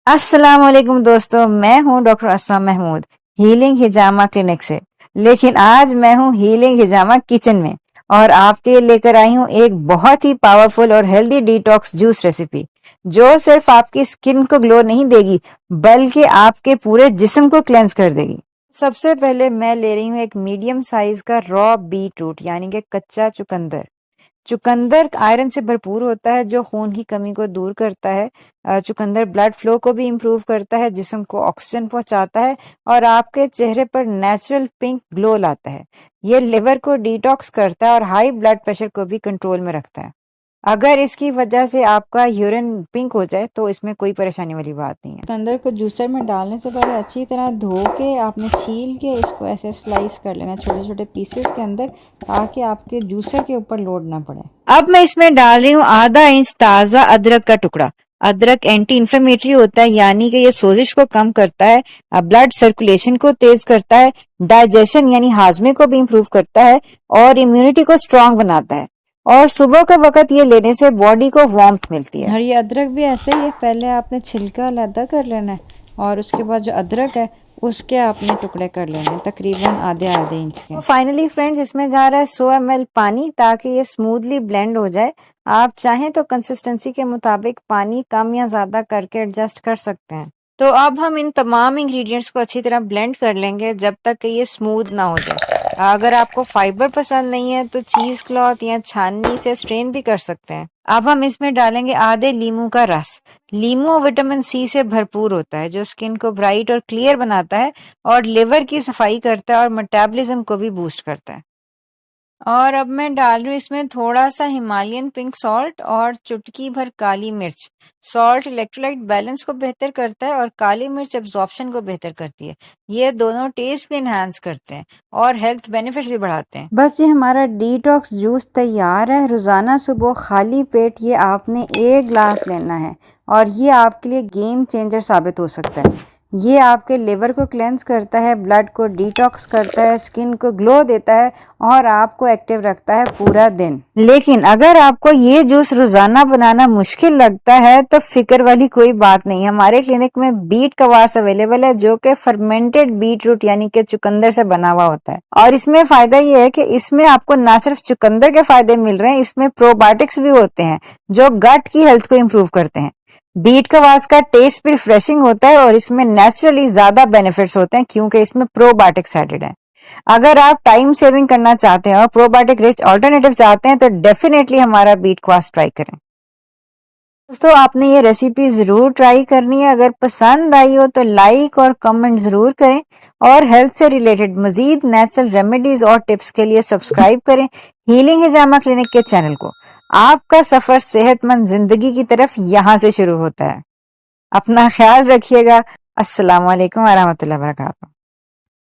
अस्सलाम वालेकुम दोस्तों, मैं हूं डॉक्टर असमा महमूद हीलिंग हिजामा क्लिनिक से। लेकिन आज मैं हूं हीलिंग हिजामा किचन में और आपके लिए लेकर आई हूं एक बहुत ही पावरफुल और हेल्दी डिटॉक्स जूस रेसिपी जो सिर्फ आपकी स्किन को ग्लो नहीं देगी बल्कि आपके पूरे जिस्म को क्लेंस कर देगी। सबसे पहले मैं ले रही हूँ एक मीडियम साइज का रॉ बीट रूट यानी कि कच्चा चुकंदर। चुकंदर आयरन से भरपूर होता है जो खून की कमी को दूर करता है। चुकंदर ब्लड फ्लो को भी इम्प्रूव करता है, जिस्म को ऑक्सीजन पहुंचाता है और आपके चेहरे पर नेचुरल पिंक ग्लो लाता है। ये लिवर को डिटॉक्स करता है और हाई ब्लड प्रेशर को भी कंट्रोल में रखता है। अगर इसकी वजह से आपका यूरिन पिंक हो जाए तो इसमें कोई परेशानी वाली बात नहीं है। चुकंदर को जूसर में डालने से पहले अच्छी तरह धो के आपने छील के इसको ऐसे स्लाइस कर लेना छोटे छोटे पीसेस के अंदर, ताकि आपके जूसर के ऊपर लोड ना पड़े। अब मैं इसमें डाल रही हूँ आधा इंच ताज़ा अदरक का टुकड़ा। अदरक एंटी इन्फ्लेमेटरी होता है, यानी कि ये सोजिश को कम करता है, ब्लड सर्कुलेशन को तेज करता है, डाइजेशन यानी हाजमे को भी इम्प्रूव करता है और इम्यूनिटी को स्ट्रांग बनाता है। और सुबह के वक्त ये लेने से बॉडी को वार्मथ मिलती है। और ये अदरक भी ऐसे ही है, पहले आपने छिलका अलग कर लेना है और उसके बाद जो अदरक है उसके आपने टुकड़े कर लेने हैं तकरीबन आधे आधे इंच के। फाइनली फ्रेंड्स, इसमें जा रहा है 100 ml पानी ताकि ये स्मूथली ब्लेंड हो जाए। आप चाहें तो कंसिस्टेंसी के मुताबिक पानी कम या ज्यादा करके एडजस्ट कर सकते हैं। तो अब हम इन तमाम इंग्रेडिएंट्स को अच्छी तरह ब्लेंड कर लेंगे जब तक कि ये स्मूथ ना हो जाए। अगर आपको फाइबर पसंद नहीं है तो चीज क्लॉथ या छाननी से स्ट्रेन भी कर सकते हैं। अब हम इसमें डालेंगे आधे लीमू का रस। लीमू विटामिन सी से भरपूर होता है जो स्किन को ब्राइट और क्लियर बनाता है और लिवर की सफाई करता है और मेटाबॉलिज्म को भी बूस्ट करता है। और अब मैं डाल रही हूँ इसमें थोड़ा सा हिमालयन पिंक सॉल्ट और चुटकी भर काली मिर्च। सॉल्ट इलेक्ट्रोलाइट बैलेंस को बेहतर करता है और काली मिर्च एब्जॉर्प्शन को बेहतर करती है। ये दोनों टेस्ट भी इनहांस करते हैं और हेल्थ बेनिफिट्स भी बढ़ाते हैं। बस ये हमारा डिटॉक्स जूस तैयार है। रोजाना सुबह खाली पेट ये आपने 1 ग्लास लेना है और ये आपके लिए गेम चेंजर साबित हो सकता है। ये आपके लिवर को क्लेंस करता है, ब्लड को डिटॉक्स करता है, स्किन को ग्लो देता है और आपको एक्टिव रखता है पूरा दिन। लेकिन अगर आपको ये जूस रोजाना बनाना मुश्किल लगता है तो फिक्र वाली कोई बात नहीं। हमारे क्लिनिक में बीट कवास अवेलेबल है जो कि फर्मेंटेड बीट रूट यानी कि चुकंदर से बना हुआ होता है। और इसमें फायदा ये है कि इसमें आपको ना सिर्फ चुकंदर के फायदे मिल रहे हैं, इसमें प्रोबायोटिक्स भी होते हैं जो गट की हेल्थ को इम्प्रूव करते हैं। बीट कवास का टेस्ट भी रिफ्रेशिंग होता है और इसमें नेचुरली ज्यादा बेनिफिट्स होते हैं क्योंकि इसमें प्रोबायोटिक्स एडेड है। अगर आप टाइम सेविंग करना चाहते हैं और प्रोबायोटिक रिच ऑल्टरनेटिव चाहते हैं तो डेफिनेटली हमारा बीट कवास ट्राई करें। दोस्तों, आपने ये रेसिपी जरूर ट्राई करनी है। अगर पसंद आई हो तो लाइक और कमेंट जरूर करें और हेल्थ से रिलेटेड मजीद नेचुरल रेमेडीज और टिप्स के लिए सब्सक्राइब करें हीलिंग हिजामा क्लिनिक के चैनल को। आपका सफर सेहतमंद जिंदगी की तरफ यहाँ से शुरू होता है। अपना ख्याल रखिएगा। अस्सलाम वालेकुम व रहमतुल्लाहि व बरकातहू।